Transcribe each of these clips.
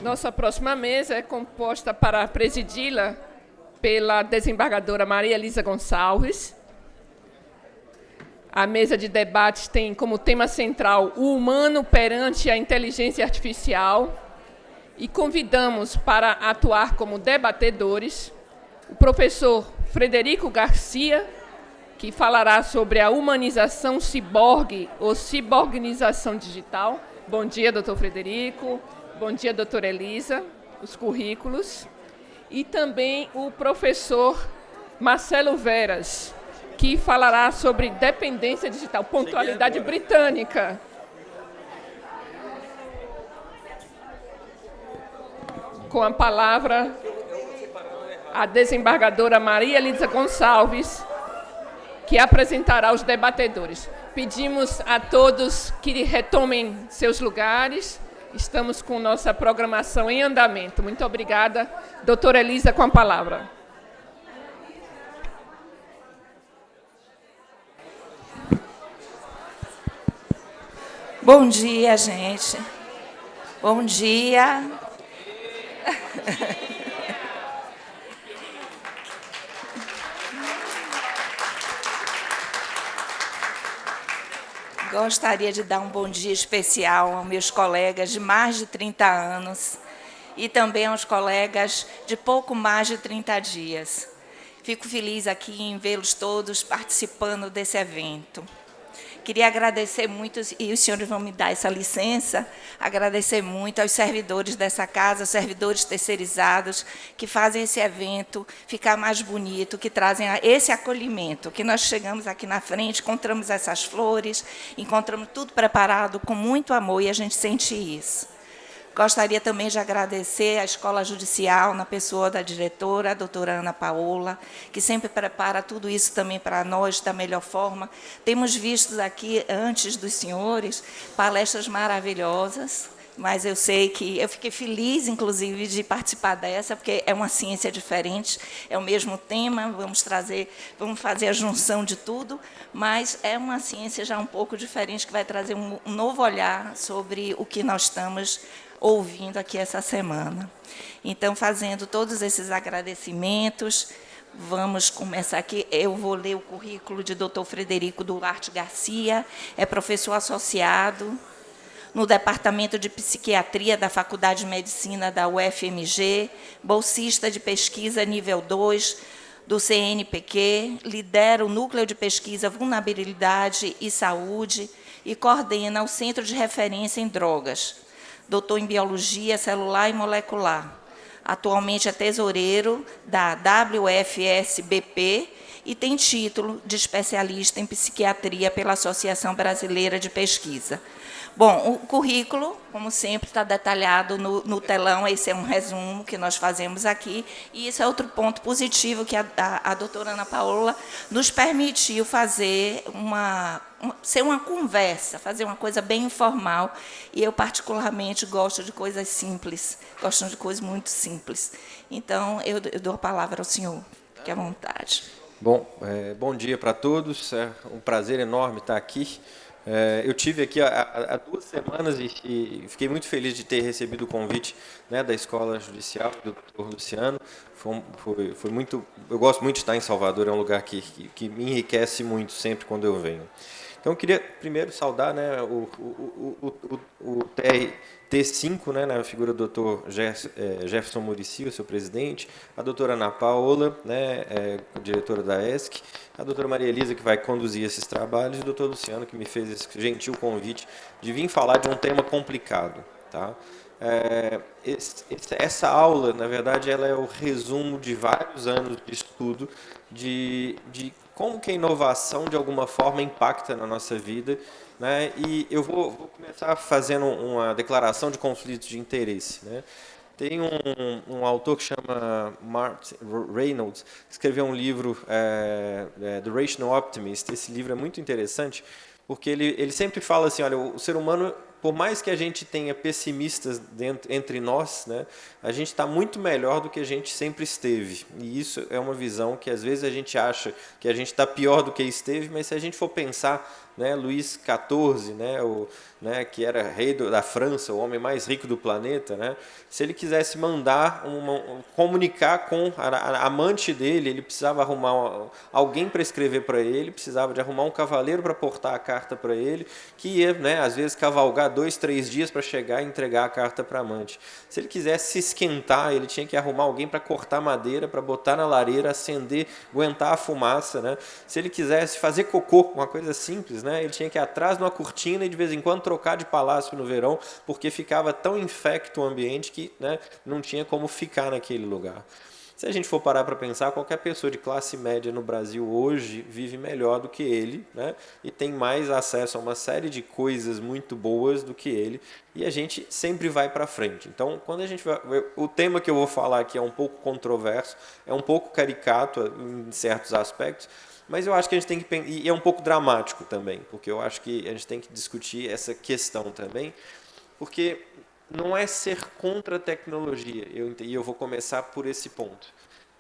Nossa próxima mesa é composta para presidi-la pela desembargadora Maria Elisa Gonçalves. A mesa de debates tem como tema central o humano perante a inteligência artificial e convidamos para atuar como debatedores o professor Frederico Garcia, que falará sobre a humanização ciborgue ou ciborganização digital. Bom dia, doutor Frederico. Bom dia, doutora Elisa. Os currículos. E também o professor Marcelo Veras, que falará sobre dependência digital, pontualidade britânica. Com a palavra, a desembargadora Maria Elisa Gonçalves, que apresentará os debatedores. Pedimos a todos que retomem seus lugares. Estamos com nossa programação em andamento. Muito obrigada. Doutora Elisa, com a palavra. Bom dia, gente. Bom dia. Gostaria de dar um bom dia especial aos meus colegas de mais de 30 anos e também aos colegas de pouco mais de 30 dias. Fico feliz aqui em vê-los todos participando desse evento. Queria agradecer muito, e os senhores vão me dar essa licença, agradecer muito aos servidores dessa casa, aos servidores terceirizados, que fazem esse evento ficar mais bonito, que trazem esse acolhimento, que nós chegamos aqui na frente, encontramos essas flores, encontramos tudo preparado com muito amor, e a gente sente isso. Gostaria também de agradecer à Escola Judicial, na pessoa da diretora, a doutora Ana Paola, que sempre prepara tudo isso também para nós da melhor forma. Temos visto aqui, antes dos senhores, palestras maravilhosas, mas eu sei que eu fiquei feliz, inclusive, de participar dessa, porque é uma ciência diferente, é o mesmo tema, vamos fazer a junção de tudo, mas é uma ciência já um pouco diferente, que vai trazer um novo olhar sobre o que nós estamos ouvindo aqui essa semana. Então, fazendo todos esses agradecimentos, vamos começar aqui. Eu vou ler o currículo de Dr. Frederico Duarte Garcia, é professor associado no Departamento de Psiquiatria da Faculdade de Medicina da UFMG, bolsista de pesquisa nível 2 do CNPq, lidera o Núcleo de Pesquisa Vulnerabilidade e Saúde e coordena o Centro de Referência em Drogas. Doutor em Biologia Celular e Molecular. Atualmente é tesoureiro da WFSBP e tem título de especialista em psiquiatria pela Associação Brasileira de Pesquisa. Bom, o currículo, como sempre, está detalhado no telão. Esse é um resumo que nós fazemos aqui. E esse é outro ponto positivo que a doutora Ana Paola nos permitiu fazer ser uma conversa, fazer uma coisa bem informal. E eu, particularmente, gosto de coisas simples, gosto de coisas muito simples. Então, eu dou a palavra ao senhor. Fique à vontade. Bom, bom dia para todos. É um prazer enorme estar aqui. Eu tive aqui há 2 semanas e fiquei muito feliz de ter recebido o convite, né, da Escola Judicial do Dr. Luciano. Foi muito. Eu gosto muito de estar em Salvador, é um lugar que me enriquece muito sempre quando eu venho. Então, eu queria primeiro saudar, né, o TRT5, né, na figura do Dr. Jefferson Muricy, o seu presidente, a doutora Ana Paola, né, diretora da ESC, a doutora Maria Elisa, que vai conduzir esses trabalhos, e o doutor Luciano, que me fez esse gentil convite de vir falar de um tema complicado. Tá? Essa aula, na verdade, ela é o resumo de vários anos de estudo de como que a inovação, de alguma forma, impacta na nossa vida, né? E eu vou começar fazendo uma declaração de conflito de interesse, né? Tem um autor que chama Mark Reynolds, que escreveu um livro, The Rational Optimist. Esse livro é muito interessante, porque ele sempre fala assim, olha, o ser humano, por mais que a gente tenha pessimistas entre nós, né, a gente está muito melhor do que a gente sempre esteve. E isso é uma visão que, às vezes, a gente acha que a gente está pior do que esteve, mas se a gente for pensar né, Luís XIV, que era rei da França, o homem mais rico do planeta, né, se ele quisesse mandar comunicar com a amante dele, ele precisava arrumar alguém para escrever para ele, precisava de arrumar um cavaleiro para portar a carta para ele, que ia, né, às vezes, cavalgar 2, 3 dias para chegar e entregar a carta para a amante. Se ele quisesse se esquentar, ele tinha que arrumar alguém para cortar madeira, para botar na lareira, acender, aguentar a fumaça, né? Se ele quisesse fazer cocô, uma coisa simples, né? Ele tinha que ir atrás de uma cortina e de vez em quando trocar de palácio no verão, porque ficava tão infecto o ambiente que, né, não tinha como ficar naquele lugar. Se a gente for parar para pensar, qualquer pessoa de classe média no Brasil hoje vive melhor do que ele, né? E tem mais acesso a uma série de coisas muito boas do que ele, e a gente sempre vai para frente. Então, quando a gente vai, o tema que eu vou falar aqui é um pouco controverso, é um pouco caricato em certos aspectos, mas eu acho que a gente tem que, e é um pouco dramático também, porque eu acho que a gente tem que discutir essa questão também, porque não é ser contra a tecnologia, e eu vou começar por esse ponto.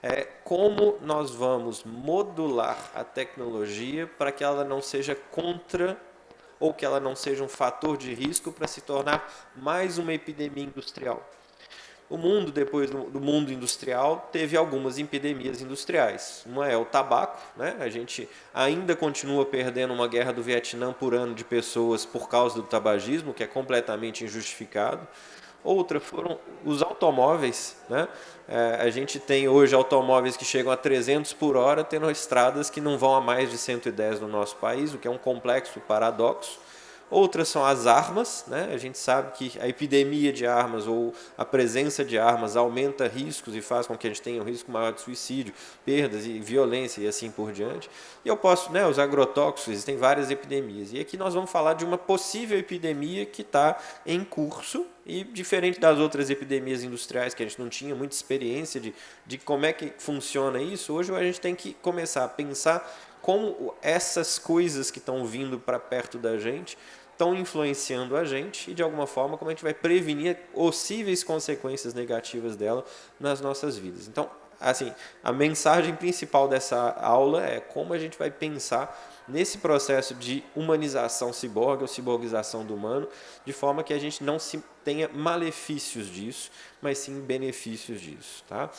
É como nós vamos modular a tecnologia para que ela não seja contra ou que ela não seja um fator de risco para se tornar mais uma epidemia industrial. O mundo, depois do mundo industrial, teve algumas epidemias industriais. Uma é o tabaco, né? A gente ainda continua perdendo uma guerra do Vietnã por ano de pessoas por causa do tabagismo, que é completamente injustificado. Outra foram os automóveis, né? A gente tem hoje automóveis que chegam a 300 por hora, tendo estradas que não vão a mais de 110 no nosso país, o que é um complexo paradoxo. Outras são as armas, né? A gente sabe que a epidemia de armas ou a presença de armas aumenta riscos e faz com que a gente tenha um risco maior de suicídio, perdas e violência e assim por diante. E eu posso, né, os agrotóxicos, existem várias epidemias. E aqui nós vamos falar de uma possível epidemia que está em curso e diferente das outras epidemias industriais que a gente não tinha muita experiência de como é que funciona isso, hoje a gente tem que começar a pensar como essas coisas que estão vindo para perto da gente estão influenciando a gente e, de alguma forma, como a gente vai prevenir possíveis consequências negativas dela nas nossas vidas. Então, assim, a mensagem principal dessa aula é como a gente vai pensar nesse processo de humanização ciborgue ou ciborgização do humano, de forma que a gente não tenha malefícios disso, mas sim benefícios disso. Tá?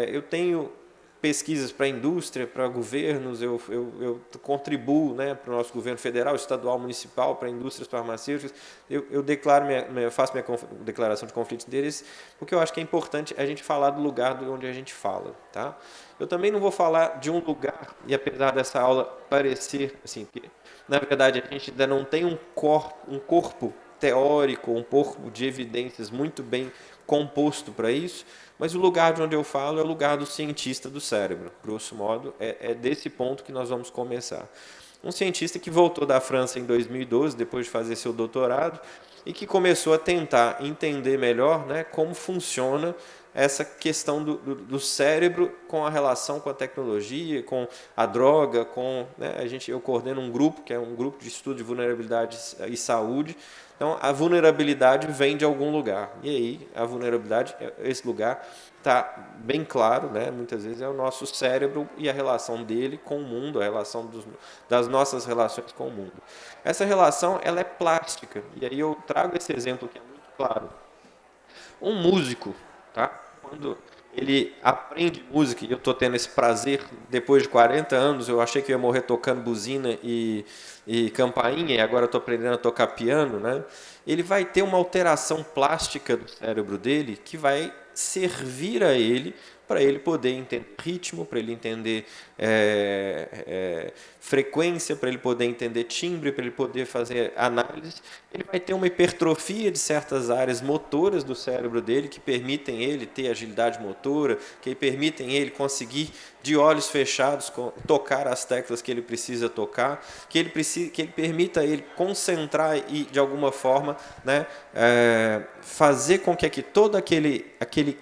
Eu tenho pesquisas para a indústria, para governos, eu contribuo, né, para o nosso governo federal, estadual, municipal, para indústrias farmacêuticas, eu faço minha declaração de conflito de interesse, porque eu acho que é importante a gente falar do lugar de onde a gente fala. Tá? Eu também não vou falar de um lugar, e apesar dessa aula parecer, assim, que, na verdade, a gente ainda não tem um corpo teórico, um corpo de evidências muito bem composto para isso, mas o lugar de onde eu falo é o lugar do cientista do cérebro. Grosso modo, é desse ponto que nós vamos começar. Um cientista que voltou da França em 2012, depois de fazer seu doutorado, e que começou a tentar entender melhor, né, como funciona essa questão do cérebro com a relação com a tecnologia, com a droga, né, eu coordeno um grupo, que é um grupo de estudo de vulnerabilidade e saúde. Então, a vulnerabilidade vem de algum lugar. E aí, a vulnerabilidade, esse lugar está bem claro, né? Muitas vezes é o nosso cérebro e a relação dele com o mundo, a relação das nossas relações com o mundo. Essa relação ela é plástica. E aí eu trago esse exemplo que é muito claro. Um músico, tá? Quando ele aprende música, e eu estou tendo esse prazer, depois de 40 anos, eu achei que eu ia morrer tocando buzina e campainha, e agora estou aprendendo a tocar piano, né? Ele vai ter uma alteração plástica do cérebro dele que vai servir a ele para ele poder entender ritmo, para ele entender frequência, para ele poder entender timbre, para ele poder fazer análise. Ele vai ter uma hipertrofia de certas áreas motoras do cérebro dele que permitem ele ter agilidade motora, que permitem ele conseguir, de olhos fechados, tocar as teclas que ele precisa tocar, que ele permita ele concentrar e, de alguma forma, né, fazer com que todo aquele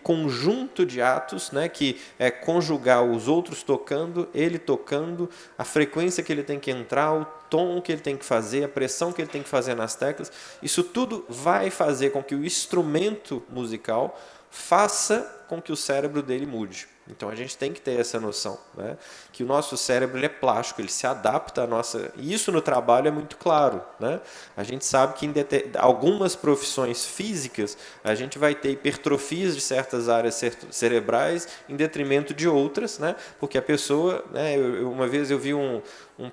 conjunto de atos, né, que é conjugar os outros tocando, ele tocando, a frequência que ele tem que entrar, o tom que ele tem que fazer, a pressão que ele tem que fazer nas teclas, isso tudo vai fazer com que o instrumento musical faça com que o cérebro dele mude. Então a gente tem que ter essa noção, né? Que o nosso cérebro ele é plástico, ele se adapta à nossa... E isso no trabalho é muito claro, né? A gente sabe que em algumas profissões físicas a gente vai ter hipertrofias de certas áreas cerebrais em detrimento de outras, né? Porque a pessoa, né? Uma vez eu vi um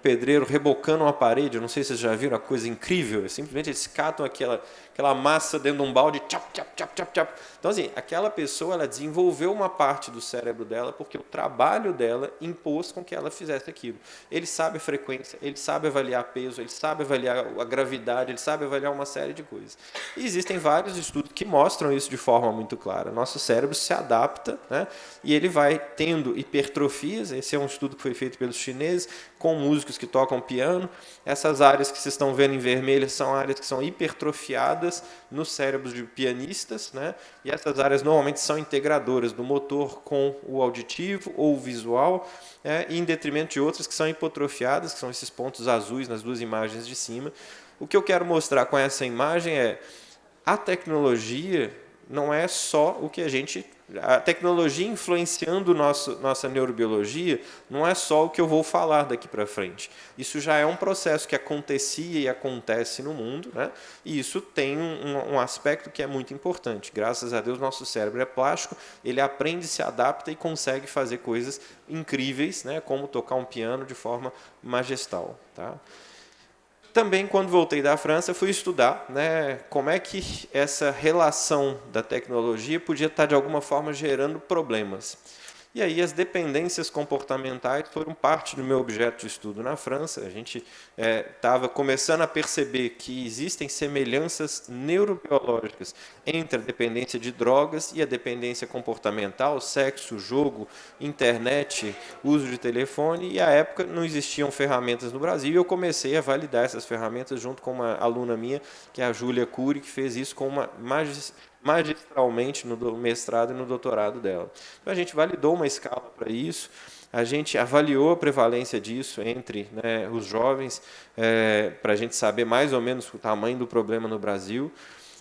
pedreiro rebocando uma parede, eu não sei se vocês já viram, uma coisa incrível, simplesmente eles catam aquela massa dentro de um balde, tchap, tchap, tchap, tchap, tchap. Então, assim, aquela pessoa, ela desenvolveu uma parte do cérebro dela porque o trabalho dela impôs com que ela fizesse aquilo. Ele sabe a frequência, ele sabe avaliar peso, ele sabe avaliar a gravidade, ele sabe avaliar uma série de coisas. E existem vários estudos que mostram isso de forma muito clara. Nosso cérebro se adapta, né? E ele vai tendo hipertrofias, esse é um estudo que foi feito pelos chineses, com músicos que tocam piano. Essas áreas que vocês estão vendo em vermelho são áreas que são hipertrofiadas nos cérebros de pianistas, né? E essas áreas normalmente são integradoras do motor com o auditivo ou o visual, em detrimento de outras que são hipotrofiadas, que são esses pontos azuis nas duas imagens de cima. O que eu quero mostrar com essa imagem é a tecnologia não é só o que a tecnologia influenciando nossa neurobiologia não é só o que eu vou falar daqui para frente. Isso já é um processo que acontecia e acontece no mundo, né? E isso tem um aspecto que é muito importante. Graças a Deus, nosso cérebro é plástico, ele aprende, se adapta e consegue fazer coisas incríveis, né? Como tocar um piano de forma majestal. Tá? Também, quando voltei da França, fui estudar, né, como é que essa relação da tecnologia podia estar, de alguma forma, gerando problemas. E aí as dependências comportamentais foram parte do meu objeto de estudo na França. A gente estava começando a perceber que existem semelhanças neurobiológicas entre a dependência de drogas e a dependência comportamental, sexo, jogo, internet, uso de telefone. E, à época, não existiam ferramentas no Brasil. E eu comecei a validar essas ferramentas junto com uma aluna minha, que é a Júlia Cury, que fez isso com uma magistralmente no mestrado e no doutorado dela. Então, a gente validou uma escala para isso, a gente avaliou a prevalência disso entre, né, os jovens, para a gente saber mais ou menos o tamanho do problema no Brasil.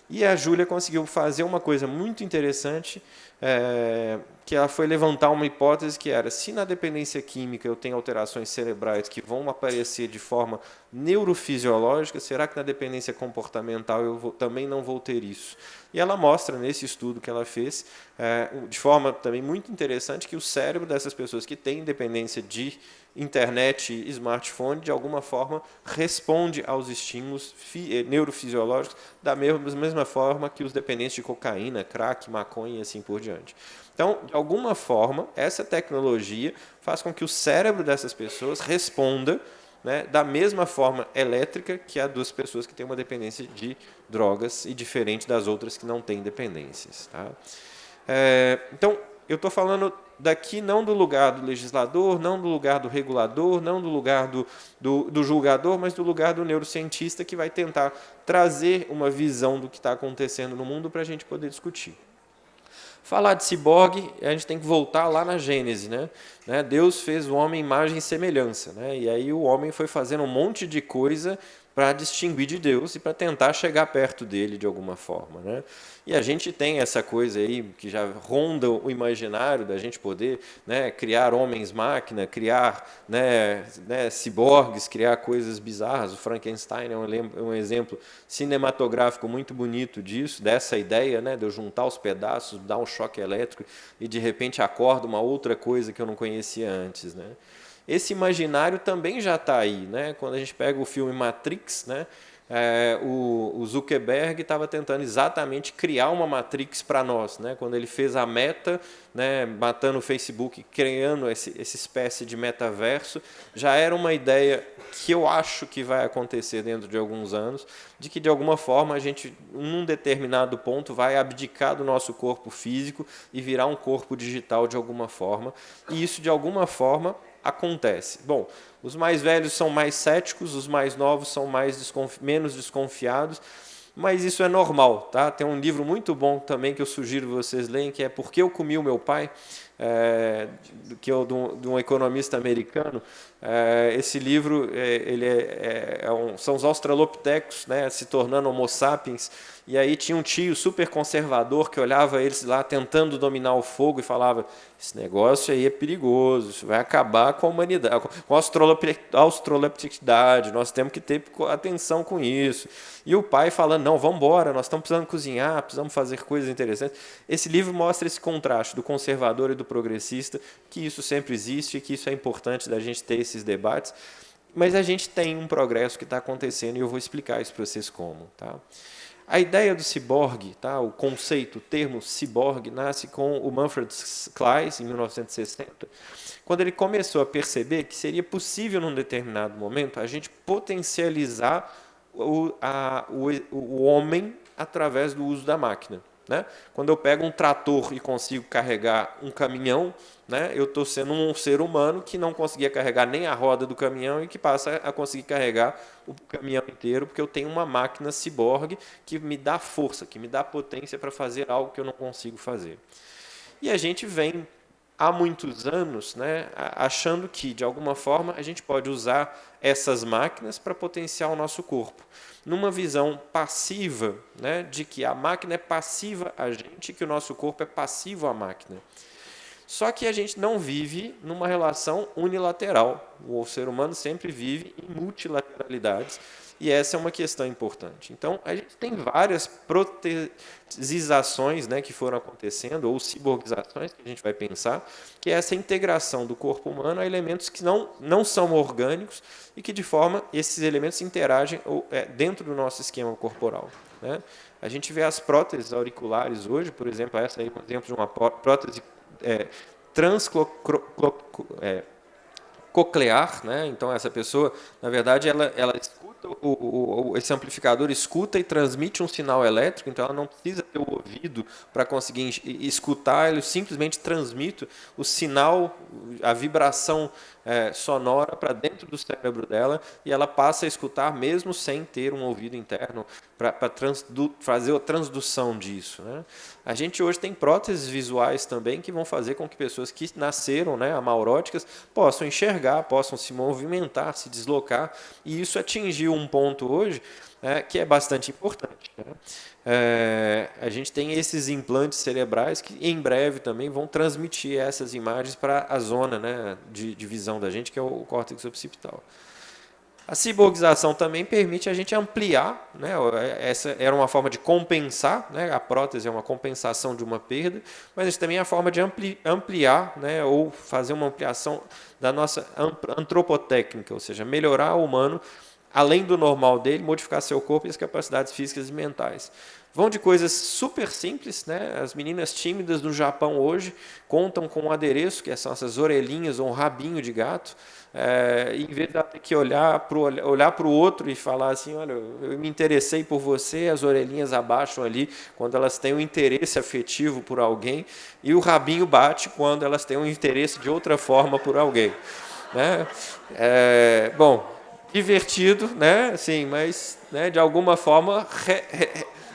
E a Júlia conseguiu fazer uma coisa muito interessante, que ela foi levantar uma hipótese que era, se na dependência química eu tenho alterações cerebrais que vão aparecer de forma neurofisiológica, será que na dependência comportamental eu também não vou ter isso? E ela mostra nesse estudo que ela fez, de forma também muito interessante, que o cérebro dessas pessoas que têm dependência de internet e smartphone, de alguma forma, responde aos estímulos neurofisiológicos da mesma forma que os dependentes de cocaína, crack, maconha e assim por diante. Então, de alguma forma, essa tecnologia faz com que o cérebro dessas pessoas responda, né, da mesma forma elétrica que a das pessoas que têm uma dependência de drogas e diferente das outras que não têm dependências. Tá? Então, eu estou falando daqui não do lugar do legislador, não do lugar do regulador, não do lugar do julgador, mas do lugar do neurocientista que vai tentar trazer uma visão do que está acontecendo no mundo para a gente poder discutir. Falar de ciborgue, a gente tem que voltar lá na Gênese, né? Deus fez o homem imagem e semelhança, né? E aí o homem foi fazendo um monte de coisa para distinguir de Deus e para tentar chegar perto dele de alguma forma, né? E a gente tem essa coisa aí que já ronda o imaginário da gente poder, né, criar homens-máquina, criar, né, ciborgues, criar coisas bizarras. O Frankenstein é um exemplo cinematográfico muito bonito disso, dessa ideia, né, de eu juntar os pedaços, dar um choque elétrico e de repente acorda uma outra coisa que eu não conhecia antes, né? Esse imaginário também já está aí, né? Quando a gente pega o filme Matrix, né? O Zuckerberg estava tentando exatamente criar uma Matrix para nós, né? Quando ele fez a Meta, né, matando o Facebook, criando essa espécie de metaverso, já era uma ideia que eu acho que vai acontecer dentro de alguns anos, de que de alguma forma a gente, num determinado ponto, vai abdicar do nosso corpo físico e virar um corpo digital de alguma forma, e isso de alguma forma acontece. Bom, os mais velhos são mais céticos, os mais novos são menos desconfiados, mas isso é normal, tá? Tem um livro muito bom também que eu sugiro vocês leem, que é Por que eu comi o meu pai? de um economista americano. Esse livro são os australopithecus, né, se tornando homo sapiens, e aí tinha um tio super conservador que olhava eles lá tentando dominar o fogo e falava: esse negócio aí é perigoso, isso vai acabar com a humanidade, com a australopithecidade, nós temos que ter atenção com isso. E o pai falando: não, vamos embora, nós estamos precisando cozinhar, precisamos fazer coisas interessantes. Esse livro mostra esse contraste do conservador e do progressista, que isso sempre existe e que isso é importante da gente ter esses debates, mas a gente tem um progresso que está acontecendo e eu vou explicar isso para vocês como. Tá? A ideia do ciborgue, tá, o conceito, o termo ciborgue, nasce com o Manfred Kleis, em 1960, quando ele começou a perceber que seria possível, num determinado momento, a gente potencializar o homem através do uso da máquina. Né? Quando eu pego um trator e consigo carregar um caminhão, né, eu estou sendo um ser humano que não conseguia carregar nem a roda do caminhão e que passa a conseguir carregar o caminhão inteiro, porque eu tenho uma máquina ciborgue que me dá força, que me dá potência para fazer algo que eu não consigo fazer. E a gente vem há muitos anos, né, achando que, de alguma forma, a gente pode usar essas máquinas para potenciar o nosso corpo, numa visão passiva, né, de que a máquina é passiva a gente e que o nosso corpo é passivo à máquina. Só que a gente não vive numa relação unilateral. O ser humano sempre vive em multilateralidades, e essa é uma questão importante. Então, a gente tem várias protesizações, né, que foram acontecendo, ou ciborgizações, que a gente vai pensar, que é essa integração do corpo humano a elementos que não são orgânicos e que, de forma, esses elementos interagem dentro do nosso esquema corporal. Né? A gente vê as próteses auriculares hoje, por exemplo, essa aí é um exemplo de uma prótese coclear, né? Então essa pessoa, na verdade, ela escuta esse amplificador escuta e transmite um sinal elétrico, então ela não precisa ter o ouvido para conseguir escutar, ele simplesmente transmite o sinal, a vibração sonora para dentro do cérebro dela, e ela passa a escutar mesmo sem ter um ouvido interno para fazer a transdução disso. Né? A gente hoje tem próteses visuais também que vão fazer com que pessoas que nasceram, né, amauróticas, possam enxergar, possam se movimentar, se deslocar, e isso atingiu um ponto hoje que é bastante importante. Né? A gente tem esses implantes cerebrais que em breve também vão transmitir essas imagens para a zona, né, de visão da gente, que é o córtex occipital. A ciborgização também permite a gente ampliar, né? Essa era uma forma de compensar, né? A prótese é uma compensação de uma perda, mas isso também é a forma de ampliar, né? Ou fazer uma ampliação da nossa antropotécnica, ou seja, melhorar o humano, além do normal dele, modificar seu corpo e as capacidades físicas e mentais. Vão de coisas super simples, né? As meninas tímidas do Japão hoje contam com um adereço, que são essas orelhinhas ou um rabinho de gato, em vez de ter que olhar para o outro e falar assim: olha, eu me interessei por você, as orelhinhas abaixam ali quando elas têm um interesse afetivo por alguém, e o rabinho bate quando elas têm um interesse de outra forma por alguém. Né? Bom, divertido, né? Assim, mas, né, de alguma forma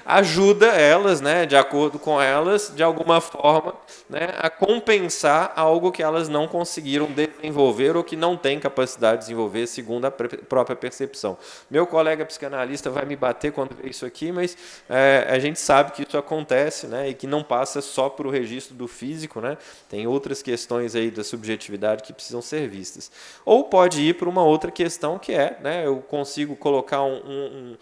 ajuda elas, né, de acordo com elas, de alguma forma, né, a compensar algo que elas não conseguiram desenvolver ou que não têm capacidade de desenvolver, segundo a própria percepção. Meu colega psicanalista vai me bater quando vê isso aqui, mas a gente sabe que isso acontece, né, e que não passa só por o registro do físico, né, tem outras questões aí da subjetividade que precisam ser vistas. Ou pode ir para uma outra questão que né, eu consigo colocar um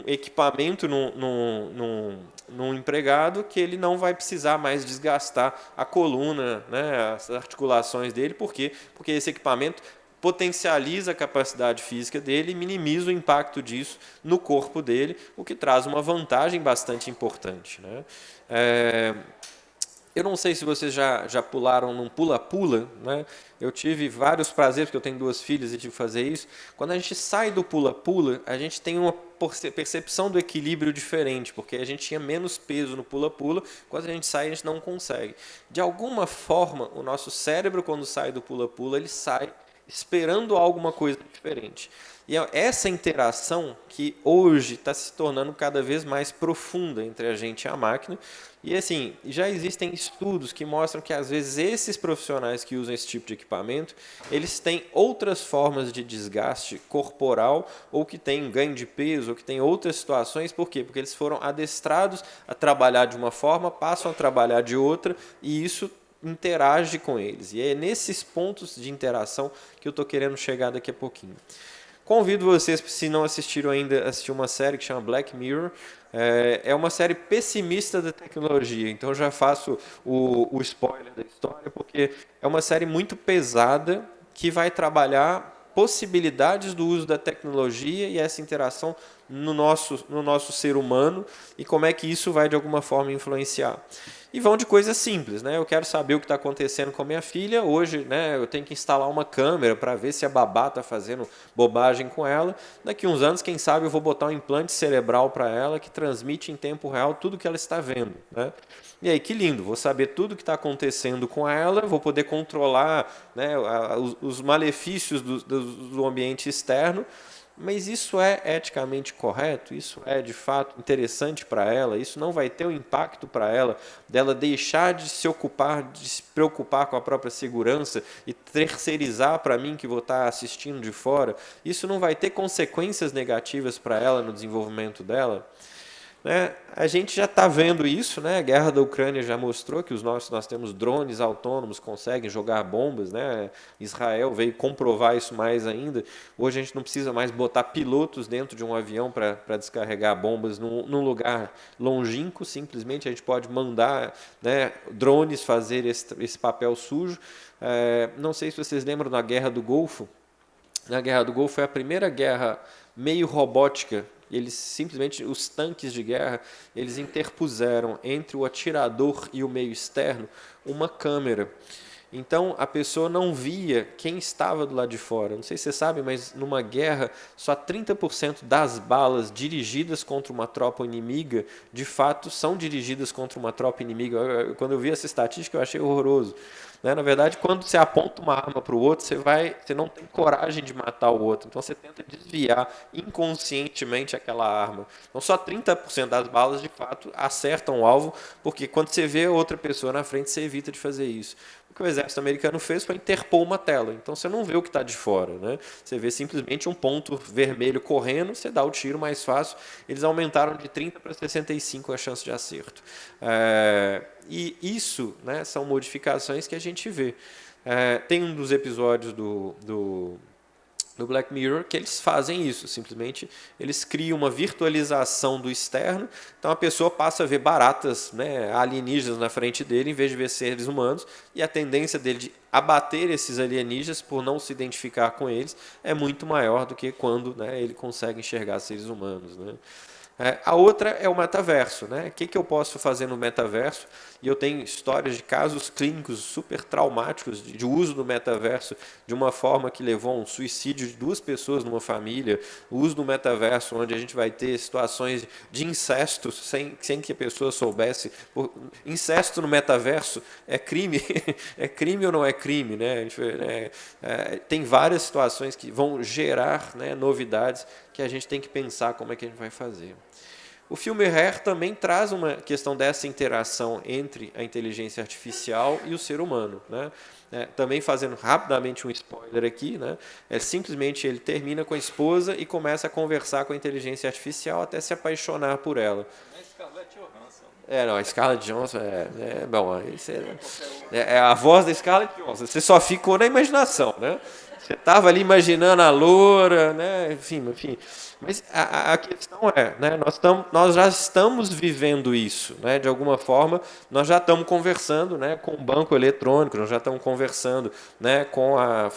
equipamento num empregado que ele não vai precisar mais desgastar a coluna, né, as articulações dele. Por quê? Porque esse equipamento potencializa a capacidade física dele e minimiza o impacto disso no corpo dele, o que traz uma vantagem bastante importante. Né? Eu não sei se vocês já pularam num pula-pula, né? Eu tive vários prazeres, porque eu tenho 2 filhas e tive que fazer isso. Quando a gente sai do pula-pula, a gente tem uma percepção do equilíbrio diferente, porque a gente tinha menos peso no pula-pula, quando a gente sai, a gente não consegue. De alguma forma, o nosso cérebro, quando sai do pula-pula, ele sai esperando alguma coisa diferente. E é essa interação que hoje está se tornando cada vez mais profunda entre a gente e a máquina. E assim, já existem estudos que mostram que às vezes esses profissionais que usam esse tipo de equipamento, eles têm outras formas de desgaste corporal, ou que têm ganho de peso, ou que têm outras situações. Por quê? Porque eles foram adestrados a trabalhar de uma forma, passam a trabalhar de outra, e isso interage com eles. E é nesses pontos de interação que eu estou querendo chegar daqui a pouquinho. Convido vocês, se não assistiram ainda, a assistir uma série que chama Black Mirror. É uma série pessimista da tecnologia, então já faço o spoiler da história, porque é uma série muito pesada que vai trabalhar possibilidades do uso da tecnologia e essa interação no nosso ser humano e como é que isso vai de alguma forma influenciar. E vão de coisas simples, né? Eu quero saber o que está acontecendo com a minha filha. Hoje, né, eu tenho que instalar uma câmera para ver se a babá está fazendo bobagem com ela. Daqui a uns anos, quem sabe, eu vou botar um implante cerebral para ela que transmite em tempo real tudo que ela está vendo, né? E aí, que lindo, vou saber tudo o que está acontecendo com ela, vou poder controlar, né, os malefícios do ambiente externo. Mas isso é eticamente correto? Isso é, de fato, interessante para ela? Isso não vai ter um impacto para ela, dela deixar de se ocupar, de se preocupar com a própria segurança e terceirizar para mim que vou estar assistindo de fora? Isso não vai ter consequências negativas para ela no desenvolvimento dela? Né? A gente já está vendo isso, né? A guerra da Ucrânia já mostrou que nós temos drones autônomos, conseguem jogar bombas, né? Israel veio comprovar isso mais ainda. Hoje a gente não precisa mais botar pilotos dentro de um avião para descarregar bombas num lugar longínquo, simplesmente a gente pode mandar, né, drones fazer esse papel sujo. Não sei se vocês lembram da Guerra do Golfo. Na Guerra do Golfo foi a primeira guerra meio robótica. Eles simplesmente, os tanques de guerra, eles interpuseram entre o atirador e o meio externo uma câmera. Então a pessoa não via quem estava do lado de fora. Não sei se você sabe, mas numa guerra só 30% das balas dirigidas contra uma tropa inimiga, de fato, são dirigidas contra uma tropa inimiga. Quando eu vi essa estatística, eu achei horroroso. Na verdade, quando você aponta uma arma para o outro, você não tem coragem de matar o outro. Então você tenta desviar inconscientemente aquela arma. Então só 30% das balas, de fato, acertam o alvo, porque quando você vê outra pessoa na frente, você evita de fazer isso. O que o exército americano fez foi interpor uma tela. Então você não vê o que está de fora, né? Você vê simplesmente um ponto vermelho correndo, você dá o tiro mais fácil. Eles aumentaram de 30 para 65 a chance de acerto. E isso, né, são modificações que a gente vê. Tem um dos episódios do Black Mirror que eles fazem isso, simplesmente eles criam uma virtualização do externo, então a pessoa passa a ver baratas, né, alienígenas na frente dele, em vez de ver seres humanos, e a tendência dele de abater esses alienígenas por não se identificar com eles é muito maior do que quando, né, ele consegue enxergar seres humanos, né? A outra é o metaverso, né? O que eu posso fazer no metaverso? E eu tenho histórias de casos clínicos super traumáticos de uso do metaverso de uma forma que levou a um suicídio de 2 pessoas numa família, o uso do metaverso onde a gente vai ter situações de incesto sem que a pessoa soubesse. Incesto no metaverso é crime? É crime ou não é crime? Né? Tem várias situações que vão gerar, né, novidades que a gente tem que pensar como é que a gente vai fazer. O filme Hair também traz uma questão dessa interação entre a inteligência artificial e o ser humano, né? Também fazendo rapidamente um spoiler aqui, né? Simplesmente ele termina com a esposa e começa a conversar com a inteligência artificial até se apaixonar por ela. Não, a Scarlett Johansson bom, isso é a voz da Scarlett Johansson. Você só ficou na imaginação, né? Você estava ali imaginando a loura, né? Enfim. Mas a questão é, né? Nós já estamos vivendo isso, né? De alguma forma, nós já estamos conversando, né, com o banco eletrônico, nós já estamos conversando, né, com a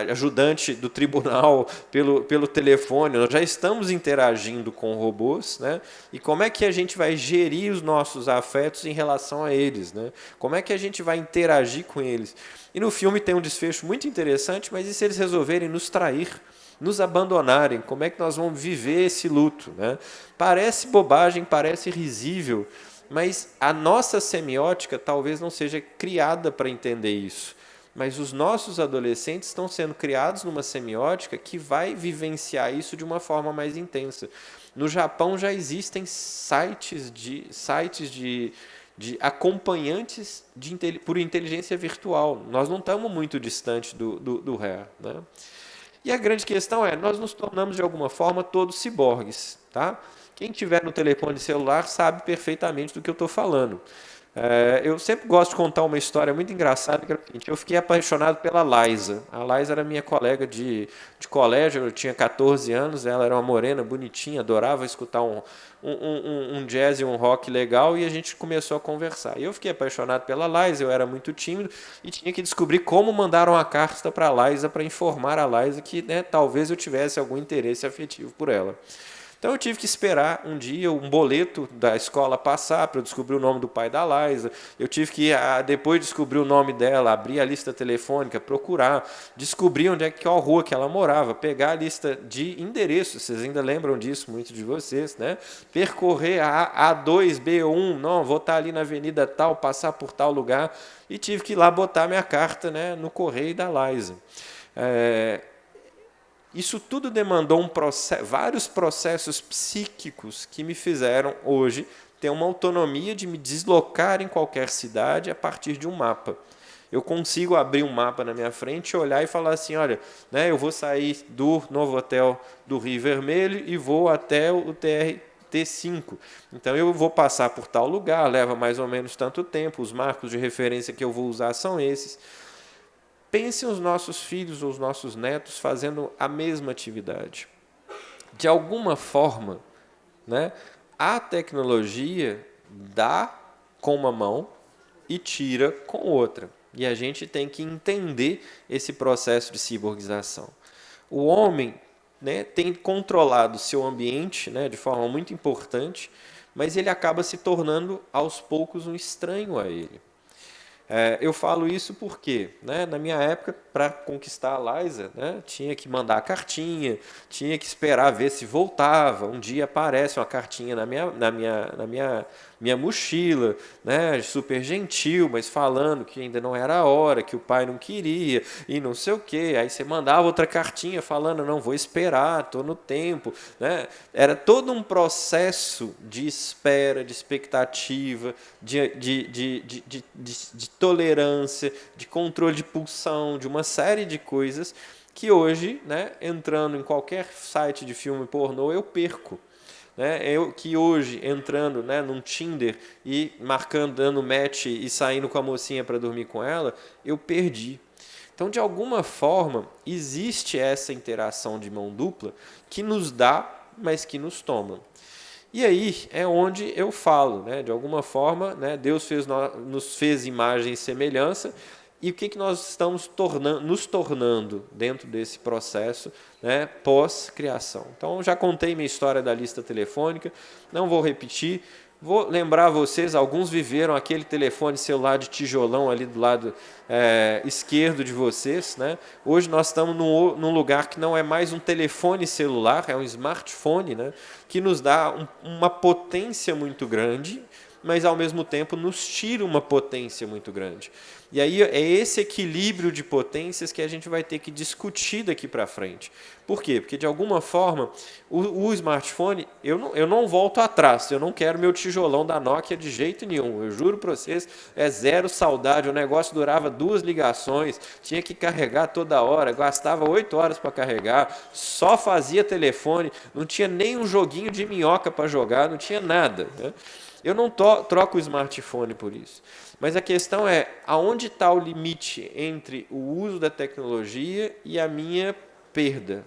ajudante do tribunal pelo telefone, nós já estamos interagindo com robôs, né? E como é que a gente vai gerir os nossos afetos em relação a eles, né? Como é que a gente vai interagir com eles? E no filme tem um desfecho muito interessante, mas e se eles resolverem nos trair, nos abandonarem? Como é que nós vamos viver esse luto, né? Parece bobagem, parece risível, mas a nossa semiótica talvez não seja criada para entender isso. mas os nossos adolescentes estão sendo criados numa semiótica que vai vivenciar isso de uma forma mais intensa. No Japão já existem sites de acompanhantes por inteligência virtual. Nós não estamos muito distante do real, né? E a grande questão é, nós nos tornamos de alguma forma todos ciborgues, tá? Quem tiver no telefone celular sabe perfeitamente do que eu estou falando. Eu sempre gosto de contar uma história muito engraçada, que era o seguinte: eu fiquei apaixonado pela Liza. A Liza era minha colega de colégio, eu tinha 14 anos, ela era uma morena, bonitinha, adorava escutar um jazz e um rock legal, e a gente começou a conversar. Eu fiquei apaixonado pela Liza, eu era muito tímido, e tinha que descobrir como mandar uma carta para a Liza, para informar a Liza que, né, talvez eu tivesse algum interesse afetivo por ela. Então eu tive que esperar um dia um boleto da escola passar para eu descobrir o nome do pai da Liza. Eu tive que, depois de descobrir o nome dela, abrir a lista telefônica, procurar, descobrir onde é qual rua que ela morava, pegar a lista de endereços, vocês ainda lembram disso, muitos de vocês, né? Percorrer a A2, B1, não, vou estar ali na avenida tal, passar por tal lugar, e tive que ir lá botar minha carta, né, no correio da Liza. Isso tudo demandou vários processos psíquicos que me fizeram, hoje, ter uma autonomia de me deslocar em qualquer cidade a partir de um mapa. Eu consigo abrir um mapa na minha frente, olhar e falar assim, olha, né, eu vou sair do novo hotel do Rio Vermelho e vou até o TRT5. Então, eu vou passar por tal lugar, leva mais ou menos tanto tempo, os marcos de referência que eu vou usar são esses. Pensem os nossos filhos ou os nossos netos fazendo a mesma atividade. De alguma forma, né, a tecnologia dá com uma mão e tira com outra. E a gente tem que entender esse processo de ciborgização. O homem, né, tem controlado o seu ambiente, né, de forma muito importante, mas ele acaba se tornando, aos poucos, um estranho a ele. Eu falo isso porque, né, na minha época, para conquistar a Liza, né, tinha que mandar a cartinha, tinha que esperar ver se voltava. Um dia aparece uma cartinha na minha mochila, né, super gentil, mas falando que ainda não era a hora, que o pai não queria, e não sei o quê. Aí você mandava outra cartinha falando, não, vou esperar, estou no tempo. Né? Era todo um processo de espera, de expectativa, de tolerância, de controle de pulsão, de uma série de coisas que hoje, né, entrando em qualquer site de filme pornô, eu perco. Eu que hoje, entrando, né, num Tinder e marcando, dando match e saindo com a mocinha para dormir com ela, eu perdi. Então, de alguma forma, existe essa interação de mão dupla que nos dá, mas que nos toma. E aí é onde eu falo, né, de alguma forma, né, Deus nos fez imagem e semelhança, e o que nós estamos nos tornando dentro desse processo, né, pós-criação. Então, já contei minha história da lista telefônica, não vou repetir. Vou lembrar vocês, alguns viveram aquele telefone celular de tijolão ali do lado esquerdo de vocês. Né? Hoje nós estamos num lugar que não é mais um telefone celular, é um smartphone, né, que nos dá uma potência muito grande, mas ao mesmo tempo nos tira uma potência muito grande. E aí é esse equilíbrio de potências que a gente vai ter que discutir daqui para frente. Por quê? Porque de alguma forma o smartphone, eu não volto atrás, eu não quero meu tijolão da Nokia de jeito nenhum, eu juro para vocês, é zero saudade, o negócio durava 2 ligações, tinha que carregar toda hora, gastava 8 horas para carregar, só fazia telefone, não tinha nem um joguinho de minhoca para jogar, não tinha nada, né? Eu não troco o smartphone por isso. Mas a questão é, aonde está o limite entre o uso da tecnologia e a minha perda,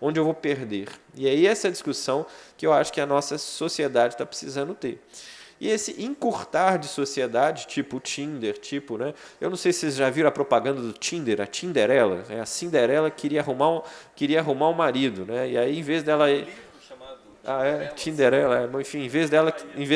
onde eu vou perder? E aí essa discussão que eu acho que a nossa sociedade está precisando ter. E esse encurtar de sociedade, tipo o Tinder, né? Eu não sei se vocês já viram a propaganda do Tinder, a Tinderela. Né? A Cinderela queria arrumar um marido, né? E aí, em vez dela... Tinderela, enfim, em vez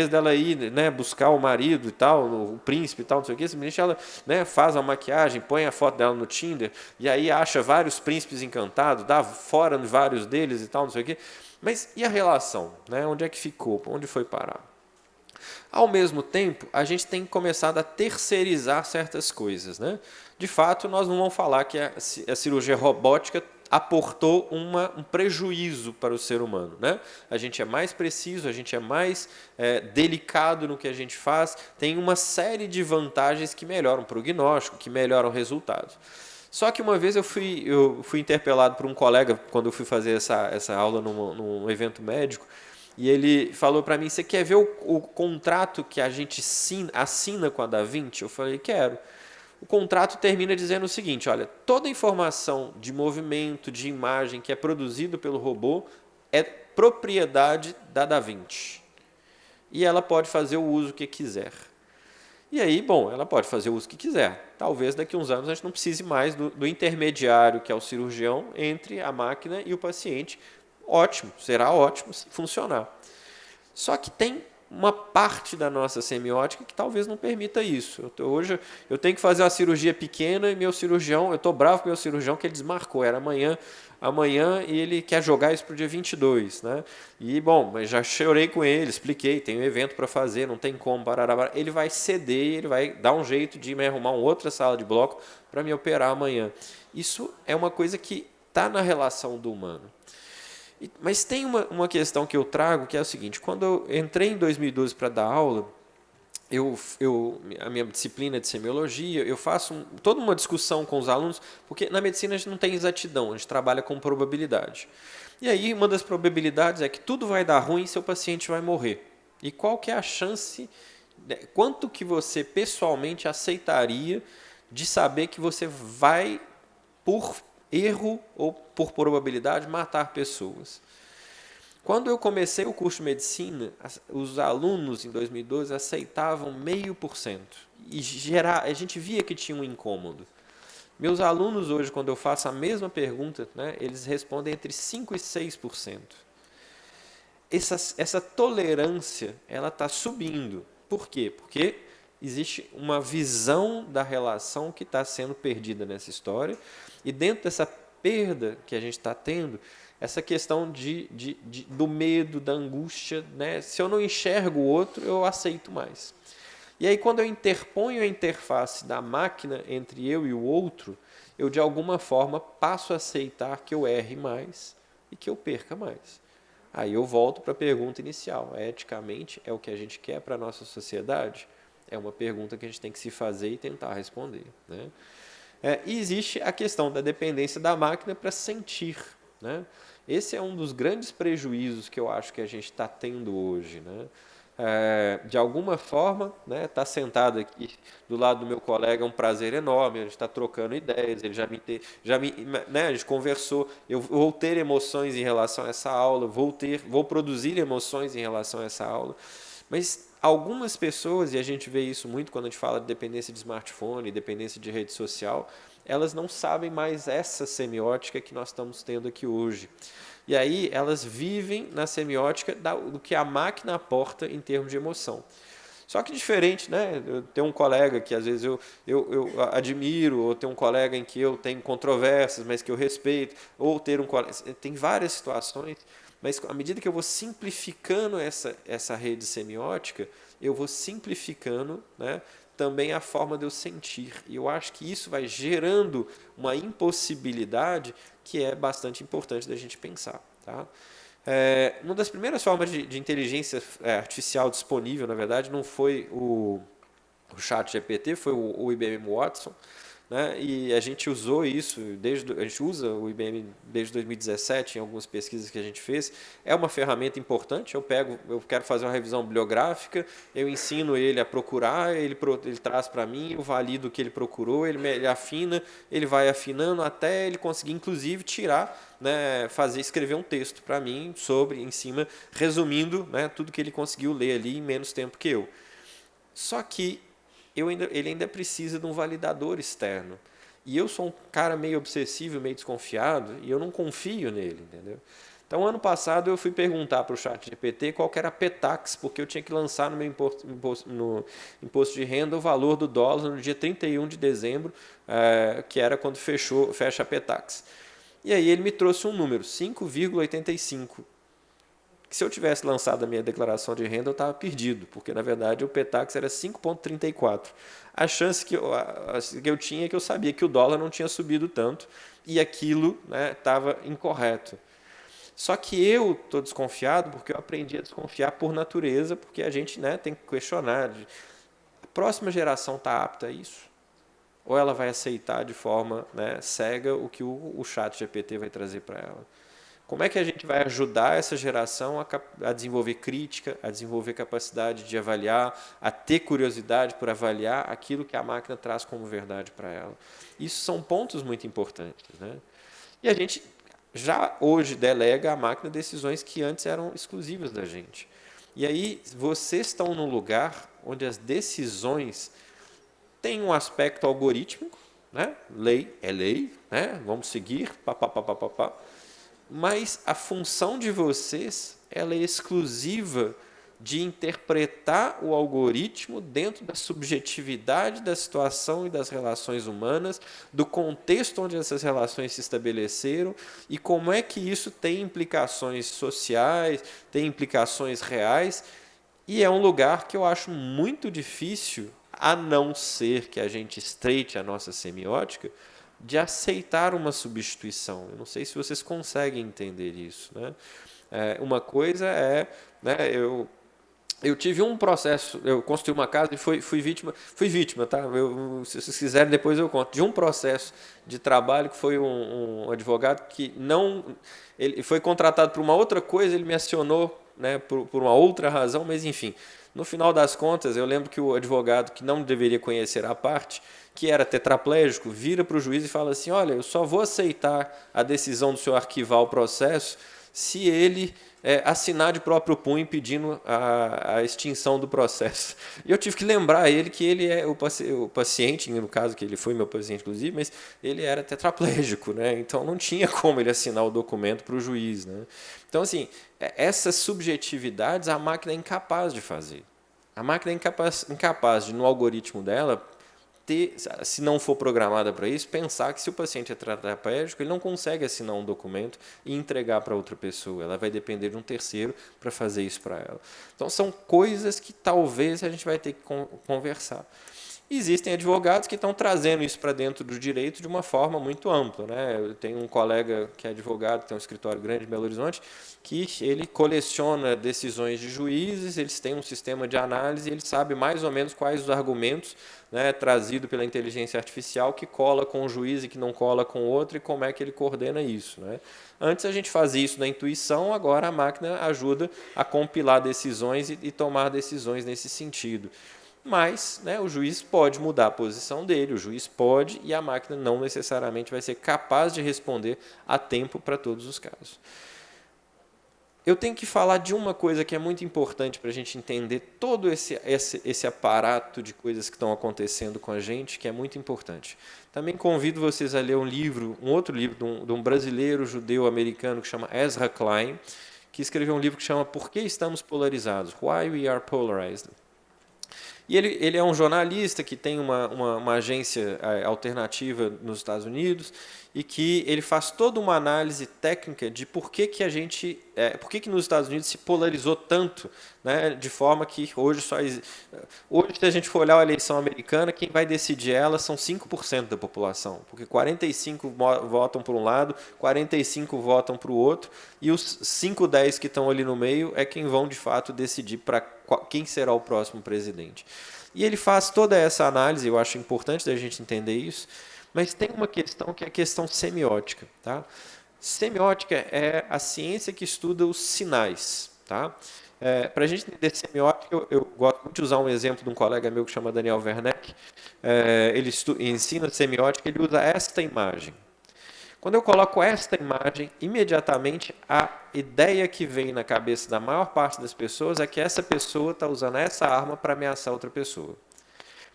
dela ir, né, buscar o marido e tal, o príncipe e tal, não sei o que, simplesmente ela, né, faz a maquiagem, põe a foto dela no Tinder, e aí acha vários príncipes encantados, dá fora de vários deles e tal, não sei o que. Mas e a relação? Né? Onde é que ficou? Onde foi parar? Ao mesmo tempo, a gente tem começado a terceirizar certas coisas, né? De fato, nós não vamos falar que a cirurgia robótica aportou um prejuízo para o ser humano, né? A gente é mais preciso, a gente é mais delicado no que a gente faz, tem uma série de vantagens que melhoram o prognóstico, que melhoram o resultado. Só que uma vez eu fui interpelado por um colega, quando eu fui fazer essa aula num evento médico, e ele falou para mim, você quer ver o contrato que a gente assina com a Da Vinci? Eu falei, quero. O contrato termina dizendo o seguinte, olha, toda informação de movimento, de imagem que é produzido pelo robô é propriedade da Da Vinci. E ela pode fazer o uso que quiser. E aí, bom, ela pode fazer o uso que quiser. Talvez daqui a uns anos a gente não precise mais do intermediário, que é o cirurgião, entre a máquina e o paciente. Ótimo, será ótimo se funcionar. Só que tem uma parte da nossa semiótica que talvez não permita isso. Hoje eu tenho que fazer uma cirurgia pequena e meu cirurgião, eu estou bravo com meu cirurgião que ele desmarcou, era amanhã e ele quer jogar isso para o dia 22. Né? E, bom, mas já chorei com ele, expliquei, tem um evento para fazer, não tem como, barará. Ele vai ceder, ele vai dar um jeito de me arrumar uma outra sala de bloco para me operar amanhã. Isso é uma coisa que está na relação do humano. Mas tem uma questão que eu trago, que é o seguinte, quando eu entrei em 2012 para dar aula, a minha disciplina de semiologia, eu faço toda uma discussão com os alunos, porque na medicina a gente não tem exatidão, a gente trabalha com probabilidade. E aí uma das probabilidades é que tudo vai dar ruim e seu paciente vai morrer. E qual que é a chance, quanto que você pessoalmente aceitaria de saber que você vai, por erro ou por probabilidade, matar pessoas? Quando eu comecei o curso de medicina, os alunos em 2012 aceitavam 0,5%. E a gente via que tinha um incômodo. Meus alunos hoje, quando eu faço a mesma pergunta, né, eles respondem entre 5% e 6%. Essa tolerância ela está subindo. Por quê? Porque existe uma visão da relação que está sendo perdida nessa história. E dentro dessa perda que a gente está tendo, essa questão do medo, da angústia, né? Se eu não enxergo o outro, eu aceito mais. E aí, quando eu interponho a interface da máquina entre eu e o outro, eu, de alguma forma, passo a aceitar que eu erre mais e que eu perca mais. Aí eu volto para a pergunta inicial. Eticamente, é o que a gente quer para a nossa sociedade? É uma pergunta que a gente tem que se fazer e tentar responder. Né? E existe a questão da dependência da máquina para sentir. Né? Esse é um dos grandes prejuízos que eu acho que a gente está tendo hoje. Né? De alguma forma, né, estar sentado aqui do lado do meu colega é um prazer enorme, a gente está trocando ideias, ele né, a gente conversou, eu vou ter emoções em relação a essa aula, vou produzir emoções em relação a essa aula, mas algumas pessoas, e a gente vê isso muito quando a gente fala de dependência de smartphone, dependência de rede social, elas não sabem mais essa semiótica que nós estamos tendo aqui hoje. E aí elas vivem na semiótica do que a máquina aporta em termos de emoção. Só que diferente, né? Eu tenho um colega que às vezes eu admiro, ou tenho um colega em que eu tenho controvérsias, mas que eu respeito, ou ter um colega... Tem várias situações, mas à medida que eu vou simplificando essa rede semiótica, eu vou simplificando, né, também a forma de eu sentir. E eu acho que isso vai gerando uma impossibilidade que é bastante importante da gente pensar. Tá? Uma das primeiras formas de inteligência artificial disponível, na verdade, não foi o ChatGPT, foi o IBM Watson. Né? E a gente usou isso, a gente usa o IBM desde 2017 em algumas pesquisas que a gente fez. É uma ferramenta importante, eu quero fazer uma revisão bibliográfica, eu ensino ele a procurar, ele traz para mim, eu valido o que ele procurou, ele afina, ele vai afinando até ele conseguir, inclusive, tirar, né, escrever um texto para mim em cima, resumindo, né, tudo que ele conseguiu ler ali em menos tempo que eu. Só que ele ainda precisa de um validador externo. E eu sou um cara meio obsessivo, meio desconfiado, e eu não confio nele, entendeu? Então, ano passado, eu fui perguntar para o ChatGPT qual que era a PETAX, porque eu tinha que lançar no meu imposto de renda o valor do dólar no dia 31 de dezembro, que era quando fecha a PETAX. E aí ele me trouxe um número, 5,85. que se eu tivesse lançado a minha declaração de renda, eu estava perdido, porque, na verdade, o Petax era 5,34. A chance que eu tinha é que eu sabia que o dólar não tinha subido tanto e aquilo estava incorreto. Só que eu estou desconfiado porque eu aprendi a desconfiar por natureza, porque a gente tem que questionar. A próxima geração está apta a isso? Ou ela vai aceitar de forma cega o que o chat GPT vai trazer para ela? Como é que a gente vai ajudar essa geração a desenvolver crítica, a desenvolver capacidade de avaliar, a ter curiosidade por avaliar aquilo que a máquina traz como verdade para ela? Isso são pontos muito importantes. E a gente já hoje delega à máquina decisões que antes eram exclusivas da gente. E aí vocês estão num lugar onde as decisões têm um aspecto algorítmico, lei é lei, vamos seguir, mas a função de vocês ela é exclusiva de interpretar o algoritmo dentro da subjetividade da situação e das relações humanas, do contexto onde essas relações se estabeleceram e como é que isso tem implicações sociais, tem implicações reais, e é um lugar que eu acho muito difícil, a não ser que a gente estreite a nossa semiótica, de aceitar uma substituição. Eu não sei se vocês conseguem entender isso. Uma coisa é... Eu tive um processo, eu construí uma casa e fui vítima, tá? Se vocês quiserem, depois eu conto, de um processo de trabalho que foi um advogado que ele foi contratado por uma outra coisa, ele me acionou por uma outra razão, mas enfim, no final das contas, eu lembro que o advogado que não deveria conhecer a parte, que era tetraplégico, vira para o juiz e fala assim, olha, eu só vou aceitar a decisão do senhor arquivar o processo se ele assinar de próprio punho pedindo a extinção do processo. E eu tive que lembrar a ele que ele é o paciente, no caso que ele foi meu paciente inclusive, mas ele era tetraplégico, então não tinha como ele assinar o documento para o juiz. Então, assim, essas subjetividades a máquina é incapaz de fazer. A máquina é incapaz de, no algoritmo dela, se não for programada para isso, pensar que se o paciente é tetraplégico, ele não consegue assinar um documento e entregar para outra pessoa. Ela vai depender de um terceiro para fazer isso para ela. Então, são coisas que talvez a gente vai ter que conversar. Existem advogados que estão trazendo isso para dentro do direito de uma forma muito ampla. Eu tenho um colega que é advogado, tem um escritório grande em Belo Horizonte, que ele coleciona decisões de juízes, eles têm um sistema de análise, ele sabe mais ou menos quais os argumentos trazidos pela inteligência artificial que cola com um juiz e que não cola com outro e como é que ele coordena isso. Antes a gente fazia isso na intuição, agora a máquina ajuda a compilar decisões e tomar decisões nesse sentido. Mas o juiz pode mudar a posição dele, o juiz pode, e a máquina não necessariamente vai ser capaz de responder a tempo para todos os casos. Eu tenho que falar de uma coisa que é muito importante para a gente entender todo esse aparato de coisas que estão acontecendo com a gente, que é muito importante. Também convido vocês a ler um outro livro de um brasileiro judeu-americano que chama Ezra Klein, que escreveu um livro que chama Por que estamos polarizados? Why we are polarized? E ele é um jornalista que tem uma agência alternativa nos Estados Unidos e que ele faz toda uma análise técnica de por que nos Estados Unidos se polarizou tanto, de forma que hoje, se a gente for olhar a eleição americana, quem vai decidir ela são 5% da população, porque 45% votam por um lado, 45% votam para o outro, e os 5, 10 que estão ali no meio é quem vão, de fato, decidir para quem será o próximo presidente. E ele faz toda essa análise, eu acho importante da gente entender isso, mas tem uma questão que é a questão semiótica. Tá? Semiótica é a ciência que estuda os sinais. Tá? Para a gente entender semiótica, eu gosto muito de usar um exemplo de um colega meu que chama Daniel Werneck. Ele ensina semiótica, ele usa esta imagem. Quando eu coloco esta imagem, imediatamente a ideia que vem na cabeça da maior parte das pessoas é que essa pessoa está usando essa arma para ameaçar outra pessoa.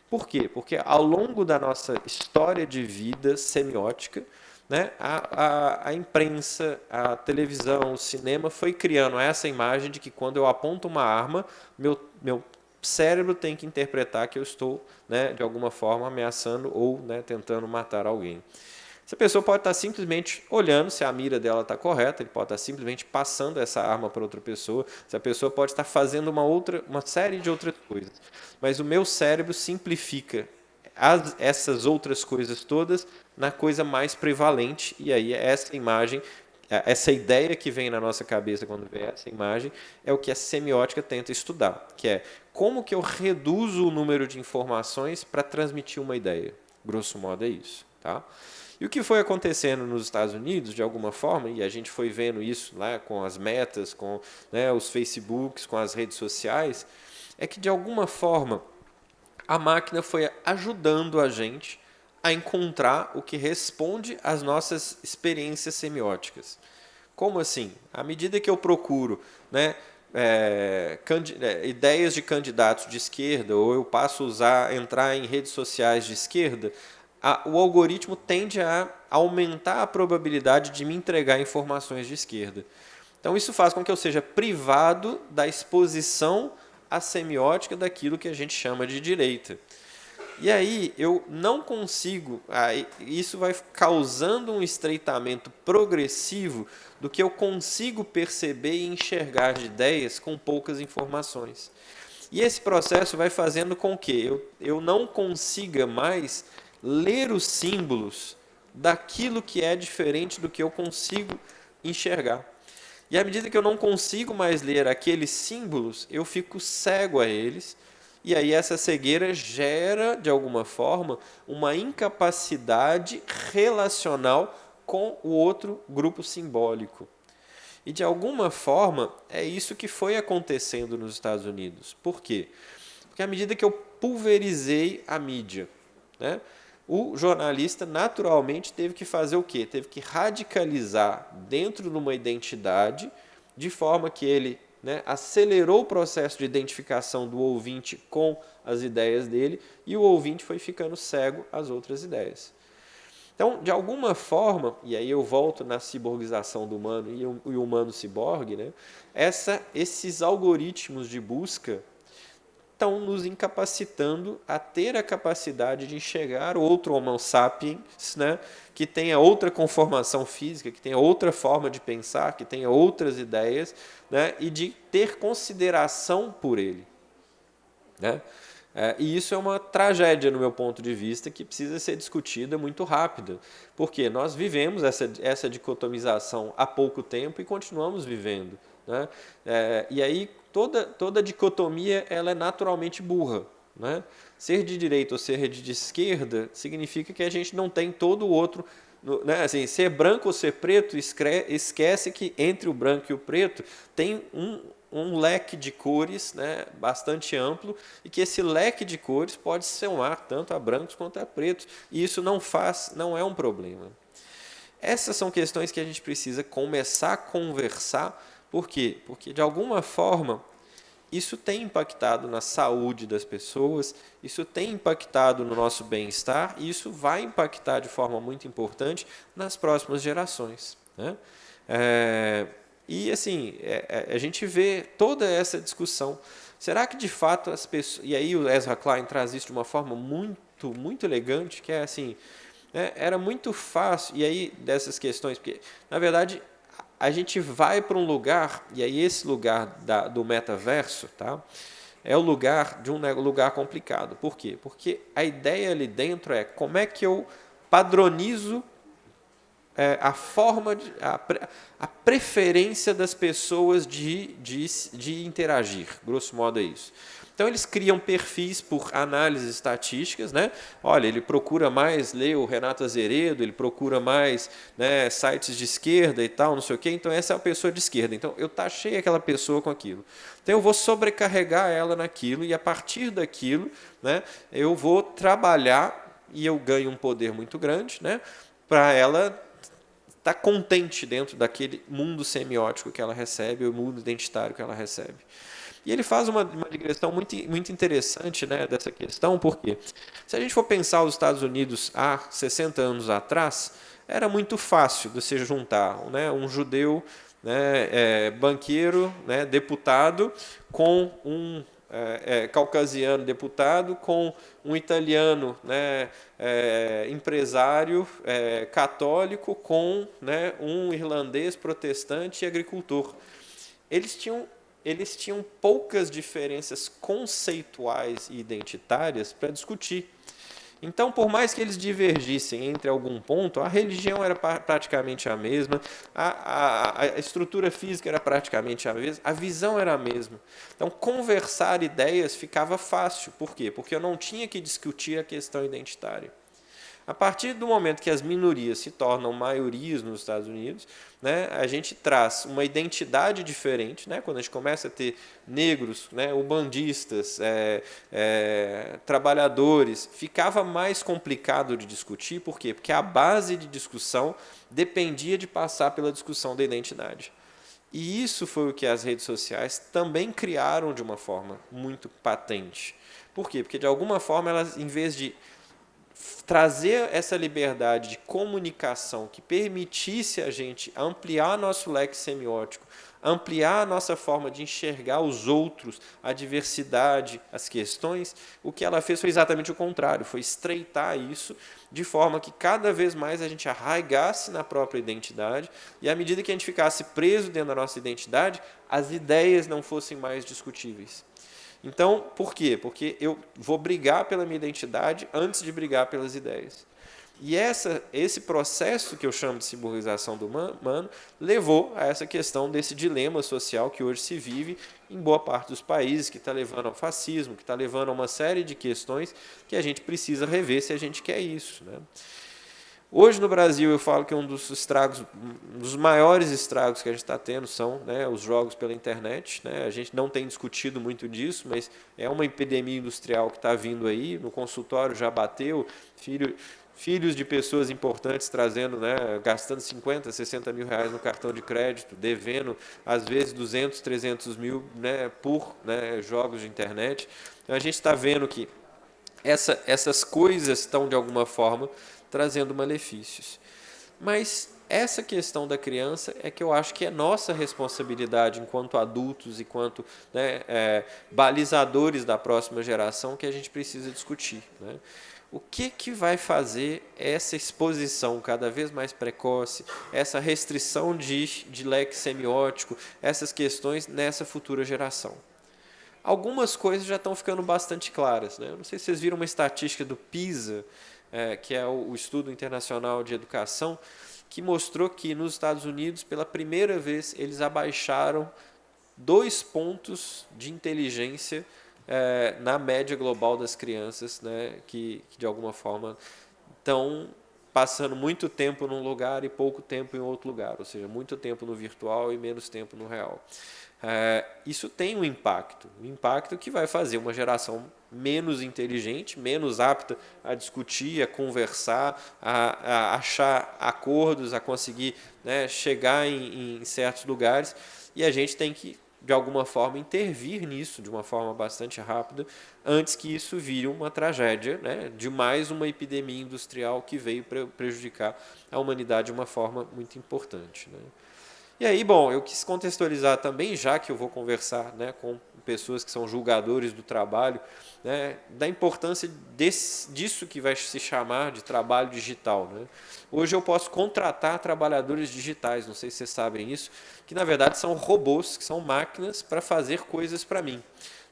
Por quê? Porque ao longo da nossa história de vida semiótica, a imprensa, a televisão, o cinema foi criando essa imagem de que quando eu aponto uma arma, meu cérebro tem que interpretar que eu estou, de alguma forma, ameaçando ou tentando matar alguém. Essa pessoa pode estar simplesmente olhando se a mira dela está correta, ele pode estar simplesmente passando essa arma para outra pessoa, essa pessoa pode estar fazendo uma série de outras coisas. Mas o meu cérebro simplifica essas outras coisas todas na coisa mais prevalente, e aí essa imagem, essa ideia que vem na nossa cabeça quando vê essa imagem, é o que a semiótica tenta estudar, que é como que eu reduzo o número de informações para transmitir uma ideia. Grosso modo é isso. Tá? E o que foi acontecendo nos Estados Unidos, de alguma forma, e a gente foi vendo isso lá com as metas, com, né, os Facebooks, com as redes sociais, é que de alguma forma a máquina foi ajudando a gente a encontrar o que responde às nossas experiências semióticas. Como assim? À medida que eu procuro, né, ideias de candidatos de esquerda, ou eu passo a entrar em redes sociais de esquerda, o algoritmo tende a aumentar a probabilidade de me entregar informações de esquerda. Então, isso faz com que eu seja privado da exposição à semiótica daquilo que a gente chama de direita. E aí, eu não consigo, isso vai causando um estreitamento progressivo do que eu consigo perceber e enxergar de ideias com poucas informações. E esse processo vai fazendo com que eu não consiga mais ler os símbolos daquilo que é diferente do que eu consigo enxergar. E à medida que eu não consigo mais ler aqueles símbolos, eu fico cego a eles, e aí essa cegueira gera, de alguma forma, uma incapacidade relacional com o outro grupo simbólico. E de alguma forma, é isso que foi acontecendo nos Estados Unidos. Por quê? Porque à medida que eu pulverizei a mídia, né, o jornalista naturalmente teve que fazer o quê? Teve que radicalizar dentro de uma identidade, de forma que ele, né, acelerou o processo de identificação do ouvinte com as ideias dele, e o ouvinte foi ficando cego às outras ideias. Então, de alguma forma, e aí eu volto na ciborgização do humano e o humano ciborgue, né, esses algoritmos de busca estão nos incapacitando a ter a capacidade de enxergar outro Homo sapiens, né, que tenha outra conformação física, que tenha outra forma de pensar, que tenha outras ideias, né, e de ter consideração por ele. Né? E isso é uma tragédia, no meu ponto de vista, que precisa ser discutida muito rápido, porque nós vivemos essa dicotomização há pouco tempo e continuamos vivendo. Né? E aí toda dicotomia ela é naturalmente burra. Né? Ser de direita ou ser de esquerda significa que a gente não tem todo o outro. Né? Assim, ser branco ou ser preto, esquece que entre o branco e o preto tem um leque de cores, né, bastante amplo, e que esse leque de cores pode somar tanto a brancos quanto a pretos, e isso não é um problema. Essas são questões que a gente precisa começar a conversar. Por quê? Porque, de alguma forma, isso tem impactado na saúde das pessoas, isso tem impactado no nosso bem-estar, e isso vai impactar de forma muito importante nas próximas gerações. Né? E assim, a gente vê toda essa discussão. Será que de fato as pessoas... E aí o Ezra Klein traz isso de uma forma muito, muito elegante, que é assim, era muito fácil, e aí dessas questões, porque na verdade a gente vai para um lugar, e aí esse lugar do metaverso, tá, é o lugar de um lugar complicado. Por quê? Porque a ideia ali dentro é como é que eu padronizo a forma, a preferência das pessoas de interagir, grosso modo é isso. Então, eles criam perfis por análises estatísticas, né? Olha, ele procura mais ler o Renato Azeredo, ele procura mais, né, sites de esquerda e tal, não sei o quê. Então, essa é a pessoa de esquerda. Então, eu taxei aquela pessoa com aquilo. Então, eu vou sobrecarregar ela naquilo e, a partir daquilo, né, eu vou trabalhar e eu ganho um poder muito grande, né, para ela estar contente dentro daquele mundo semiótico que ela recebe, o mundo identitário que ela recebe. E ele faz uma digressão muito, muito interessante, né, dessa questão, porque se a gente for pensar os Estados Unidos há 60 anos atrás, era muito fácil de se juntar, né, um judeu, né, banqueiro, né, deputado, com caucasiano deputado com um italiano, né, empresário católico com, né, um irlandês protestante e agricultor. Eles tinham poucas diferenças conceituais e identitárias para discutir. Então, por mais que eles divergissem entre algum ponto, a religião era praticamente a mesma, a estrutura física era praticamente a mesma, a visão era a mesma. Então, conversar ideias ficava fácil. Por quê? Porque eu não tinha que discutir a questão identitária. A partir do momento que as minorias se tornam maiorias nos Estados Unidos, né, a gente traz uma identidade diferente, né, quando a gente começa a ter negros, né, ubandistas, trabalhadores, ficava mais complicado de discutir. Por quê? Porque a base de discussão dependia de passar pela discussão da identidade. E isso foi o que as redes sociais também criaram de uma forma muito patente. Por quê? Porque, de alguma forma, elas, em vez de trazer essa liberdade de comunicação que permitisse a gente ampliar nosso leque semiótico, ampliar a nossa forma de enxergar os outros, a diversidade, as questões, o que ela fez foi exatamente o contrário, foi estreitar isso de forma que cada vez mais a gente arraigasse na própria identidade e, à medida que a gente ficasse preso dentro da nossa identidade, as ideias não fossem mais discutíveis. Então, por quê? Porque eu vou brigar pela minha identidade antes de brigar pelas ideias. E esse processo que eu chamo de simbolarização do humano levou a essa questão desse dilema social que hoje se vive em boa parte dos países, que está levando ao fascismo, que está levando a uma série de questões que a gente precisa rever se a gente quer isso, né? Hoje no Brasil eu falo que um dos maiores estragos que a gente está tendo são, né, os jogos pela internet, né? A gente não tem discutido muito disso, mas é uma epidemia industrial que está vindo aí, no consultório já bateu, filhos de pessoas importantes trazendo, né, gastando 50, 60 mil reais no cartão de crédito, devendo às vezes 200, 300 mil, né, por, né, jogos de internet. Então a gente está vendo que essas coisas estão de alguma forma trazendo malefícios. Mas essa questão da criança é que eu acho que é nossa responsabilidade enquanto adultos, enquanto, né, balizadores da próxima geração, que a gente precisa discutir, né? O que vai fazer essa exposição cada vez mais precoce, essa restrição de leque semiótico, essas questões nessa futura geração? Algumas coisas já estão ficando bastante claras, né? Não sei se vocês viram uma estatística do PISA, que é o Estudo Internacional de Educação, que mostrou que nos Estados Unidos, pela primeira vez, eles abaixaram 2 pontos de inteligência na média global das crianças, né, que de alguma forma estão passando muito tempo num lugar e pouco tempo em outro lugar, ou seja, muito tempo no virtual e menos tempo no real. Isso tem um impacto que vai fazer uma geração menos inteligente, menos apta a discutir, a conversar, a achar acordos, a conseguir, né, chegar em certos lugares, e a gente tem que, de alguma forma, intervir nisso de uma forma bastante rápida, antes que isso vire uma tragédia, né, de mais uma epidemia industrial que veio prejudicar a humanidade de uma forma muito importante, né? E aí, bom, eu quis contextualizar também, já que eu vou conversar, né, com pessoas que são julgadores do trabalho, né, da importância disso que vai se chamar de trabalho digital, né? Hoje eu posso contratar trabalhadores digitais, não sei se vocês sabem isso, que na verdade são robôs, que são máquinas para fazer coisas para mim,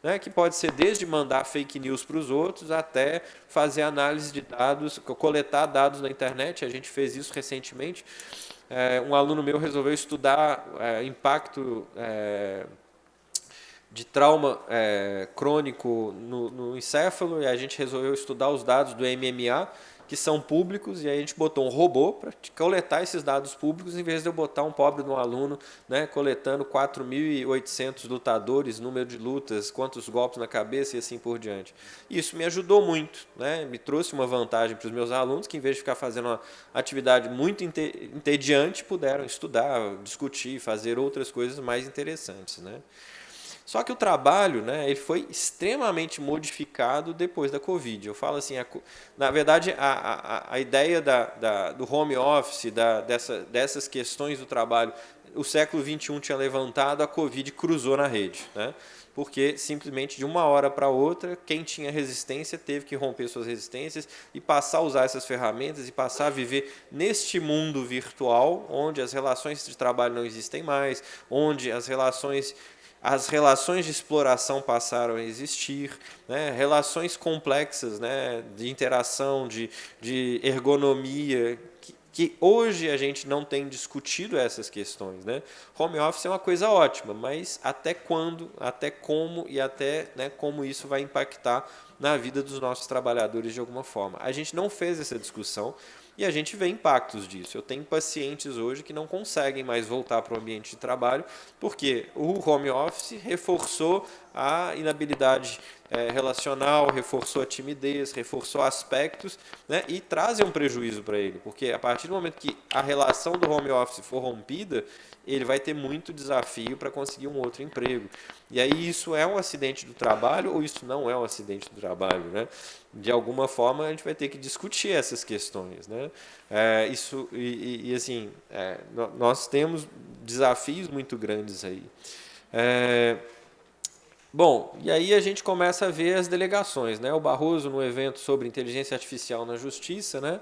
né, que pode ser desde mandar fake news para os outros até fazer análise de dados, coletar dados na internet. A gente fez isso recentemente. Um aluno meu resolveu estudar impacto de trauma crônico no encéfalo, e a gente resolveu estudar os dados do MMA, que são públicos, e aí a gente botou um robô para coletar esses dados públicos, em vez de eu botar um pobre de um aluno, né, coletando 4.800 lutadores, número de lutas, quantos golpes na cabeça e assim por diante. Isso me ajudou muito, né, me trouxe uma vantagem para os meus alunos, que em vez de ficar fazendo uma atividade muito entediante, puderam estudar, discutir, fazer outras coisas mais interessantes, né? Só que o trabalho, né, ele foi extremamente modificado depois da Covid. Eu falo assim, na verdade, a ideia do home office, dessas questões do trabalho o século XXI tinha levantado, a Covid cruzou na rede, né? Porque simplesmente de uma hora para outra, quem tinha resistência teve que romper suas resistências e passar a usar essas ferramentas e passar a viver neste mundo virtual, onde as relações de trabalho não existem mais, onde as relações de exploração passaram a existir, né? Relações complexas, né? De interação, de ergonomia, que hoje a gente não tem discutido essas questões, né? Home office é uma coisa ótima, mas até quando, até como e até, né, como isso vai impactar na vida dos nossos trabalhadores de alguma forma. A gente não fez essa discussão e a gente vê impactos disso. Eu tenho pacientes hoje que não conseguem mais voltar para o ambiente de trabalho porque o home office reforçou a inabilidade relacional, reforçou a timidez, reforçou aspectos, né, e trazem um prejuízo para ele, porque a partir do momento que a relação do home office for rompida, ele vai ter muito desafio para conseguir um outro emprego. E aí isso é um acidente do trabalho ou isso não é um acidente do trabalho, né? De alguma forma a gente vai ter que discutir essas questões, né? Assim, nós temos desafios muito grandes aí. Bom, e aí a gente começa a ver as delegações, né? O Barroso, no evento sobre inteligência artificial na justiça, né?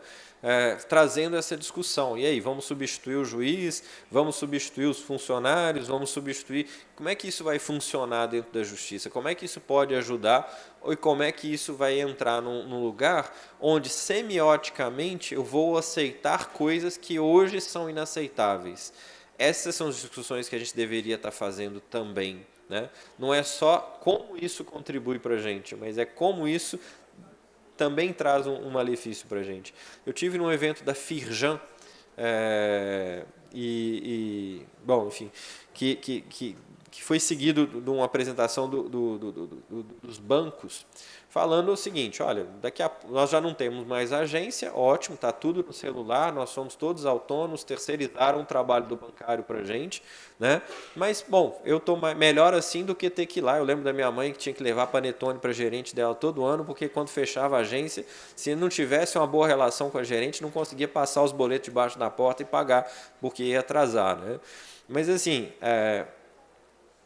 Trazendo essa discussão. E aí, vamos substituir o juiz, vamos substituir os funcionários, vamos substituir... Como é que isso vai funcionar dentro da justiça? Como é que isso pode ajudar? E como é que isso vai entrar num lugar onde, semioticamente, eu vou aceitar coisas que hoje são inaceitáveis? Essas são as discussões que a gente deveria estar fazendo também, né? Não é só como isso contribui para a gente, mas é como isso também traz um malefício para a gente. Eu tive num evento da Firjan, bom, enfim, que foi seguido de uma apresentação dos bancos, falando o seguinte: olha, nós já não temos mais agência, ótimo, está tudo no celular, nós somos todos autônomos, terceirizaram o trabalho do bancário para a gente, né? Mas, bom, eu estou melhor assim do que ter que ir lá. Eu lembro da minha mãe que tinha que levar panetone para a gerente dela todo ano, porque quando fechava a agência, se não tivesse uma boa relação com a gerente, não conseguia passar os boletos debaixo da porta e pagar, porque ia atrasar, né? Mas, assim,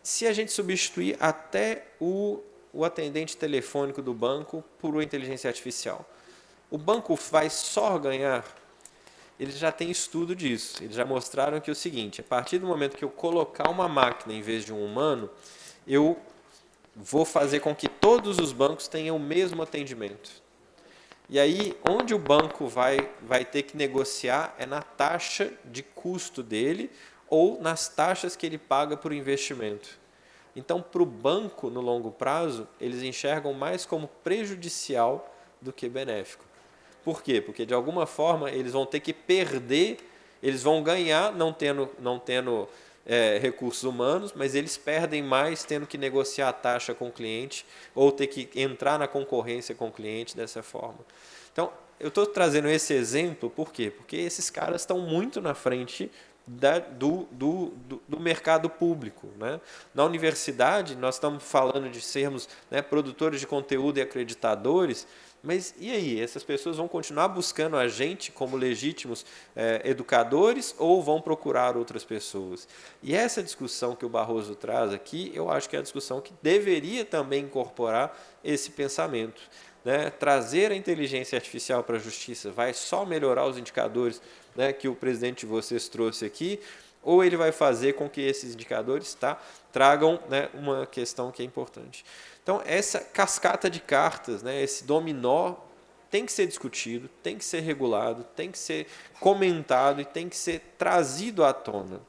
se a gente substituir até o atendente telefônico do banco por uma inteligência artificial, o banco vai só ganhar? Eles já têm estudo disso. Eles já mostraram que é o seguinte: a partir do momento que eu colocar uma máquina em vez de um humano, eu vou fazer com que todos os bancos tenham o mesmo atendimento. E aí, onde o banco vai ter que negociar é na taxa de custo dele ou nas taxas que ele paga por investimento. Então, para o banco, no longo prazo, eles enxergam mais como prejudicial do que benéfico. Por quê? Porque, de alguma forma, eles vão ter que perder, eles vão ganhar não tendo recursos humanos, mas eles perdem mais tendo que negociar a taxa com o cliente ou ter que entrar na concorrência com o cliente dessa forma. Então, eu estou trazendo esse exemplo, por quê? Porque esses caras estão muito na frente do mercado público, né? Na universidade, nós estamos falando de sermos, né, produtores de conteúdo e acreditadores, mas e aí? Essas pessoas vão continuar buscando a gente como legítimos educadores ou vão procurar outras pessoas? E essa discussão que o Barroso traz aqui, eu acho que é a discussão que deveria também incorporar esse pensamento, né? Trazer a inteligência artificial para a justiça vai só melhorar os indicadores, né, que o presidente de vocês trouxe aqui, ou ele vai fazer com que esses indicadores tragam, né, uma questão que é importante. Então, essa cascata de cartas, né, esse dominó, tem que ser discutido, tem que ser regulado, tem que ser comentado e tem que ser trazido à tona.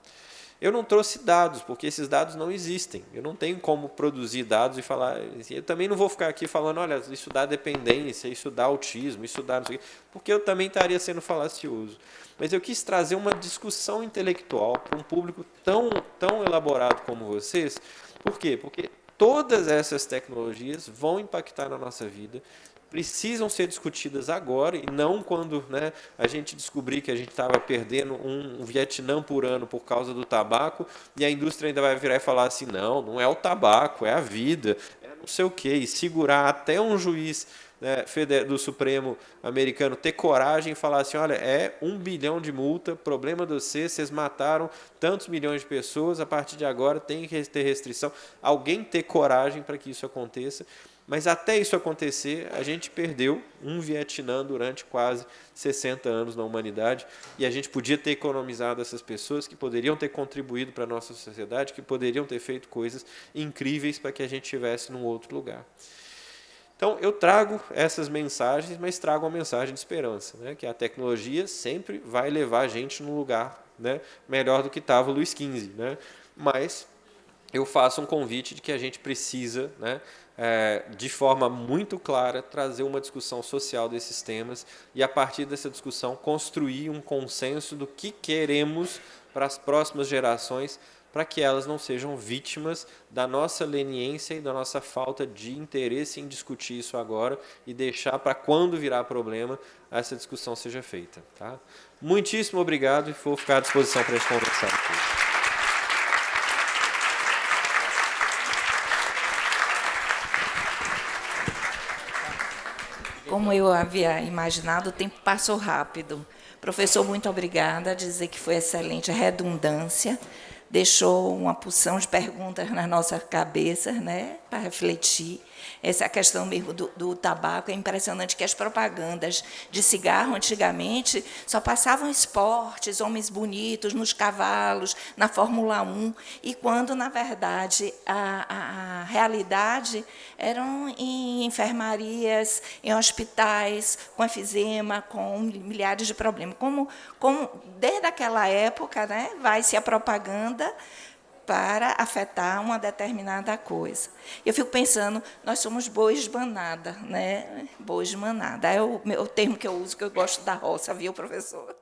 Eu não trouxe dados, porque esses dados não existem. Eu não tenho como produzir dados e falar... Eu também não vou ficar aqui falando, olha, isso dá dependência, isso dá autismo, isso dá... não sei o quê, porque eu também estaria sendo falacioso. Mas eu quis trazer uma discussão intelectual para um público tão elaborado como vocês. Por quê? Porque todas essas tecnologias vão impactar na nossa vida, precisam ser discutidas agora e não quando, né, a gente descobrir que a gente estava perdendo um Vietnã por ano por causa do tabaco e a indústria ainda vai virar e falar assim, não é o tabaco, é a vida, é não sei o quê, e segurar até um juiz né, do Supremo americano ter coragem e falar assim, olha, é 1 bilhão de multa, problema de vocês mataram tantos milhões de pessoas, a partir de agora tem que ter restrição. Alguém ter coragem para que isso aconteça. Mas até isso acontecer, a gente perdeu um Vietnã durante quase 60 anos na humanidade, e a gente podia ter economizado essas pessoas que poderiam ter contribuído para a nossa sociedade, que poderiam ter feito coisas incríveis para que a gente estivesse num outro lugar. Então, eu trago essas mensagens, mas trago uma mensagem de esperança, né? Que a tecnologia sempre vai levar a gente num lugar, né, melhor do que estava o Luís XV. Né? Mas eu faço um convite de que a gente precisa, né, de forma muito clara, trazer uma discussão social desses temas e, a partir dessa discussão, construir um consenso do que queremos para as próximas gerações, para que elas não sejam vítimas da nossa leniência e da nossa falta de interesse em discutir isso agora e deixar para quando virar problema essa discussão seja feita. Tá? Muitíssimo obrigado e vou ficar à disposição para a gente conversar depois. Como eu havia imaginado, o tempo passou rápido. Professor, muito obrigada, dizer que foi excelente a redundância, deixou uma porção de perguntas na nossa cabeça, né, para refletir. Essa questão mesmo do tabaco, é impressionante que as propagandas de cigarro, antigamente, só passavam esportes, homens bonitos nos cavalos, na Fórmula 1, e quando, na verdade, a realidade eram em enfermarias, em hospitais, com efizema, com milhares de problemas. Como desde aquela época, né, vai-se a propaganda para afetar uma determinada coisa. Eu fico pensando, nós somos bois de manada, né? Bois de manada. É o termo que eu uso, que eu gosto da roça, viu, professor?